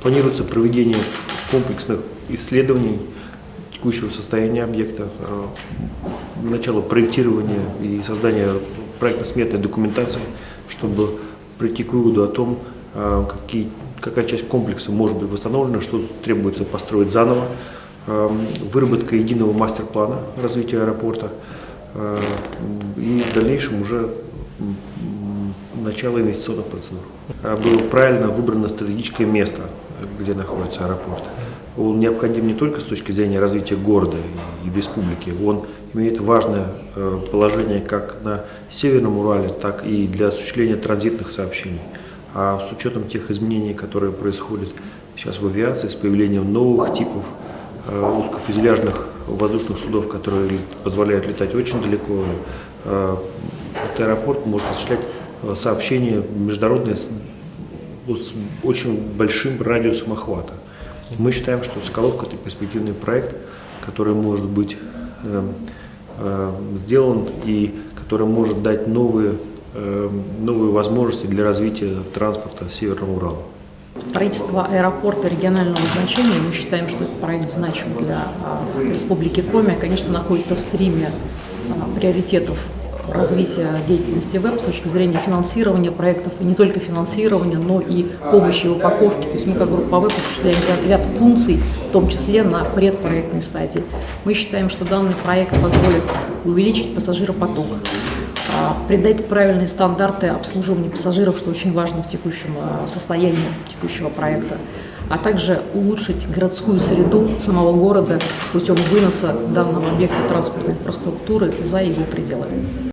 Планируется проведение комплексных исследований текущего состояния объекта, начало проектирования и создания проектно-сметной документации, чтобы прийти к выводу о том, какая часть комплекса может быть восстановлена, что требуется построить заново, выработка единого мастер-плана развития аэропорта и в дальнейшем уже начало инвестиционных процедур. Было правильно выбрано стратегическое место, где находится аэропорт. Он необходим не только с точки зрения развития города и республики, он имеет важное положение как на Северном Урале, так и для осуществления транзитных сообщений. А с учетом тех изменений, которые происходят сейчас в авиации, с появлением новых типов узкофюзеляжных воздушных судов, которые позволяют летать очень далеко, этот аэропорт может осуществлять сообщения международные с очень большим радиусом охвата. Мы считаем, что Соколовка – это перспективный проект, который может быть сделан и который может дать новые возможности для развития транспорта Северного Урала. Строительство аэропорта регионального значения, мы считаем, что этот проект значим для Республики Коми, конечно, находится в стриме приоритетов развития деятельности ВЭП с точки зрения финансирования проектов, и не только финансирования, но и помощи в упаковке. То есть мы как группа ВЭП осуществляем ряд функций, в том числе на предпроектной стадии. Мы считаем, что данный проект позволит увеличить пассажиропоток, придать правильные стандарты обслуживания пассажиров, что очень важно в текущем состоянии текущего проекта, а также улучшить городскую среду самого города путем выноса данного объекта транспортной инфраструктуры за его пределы.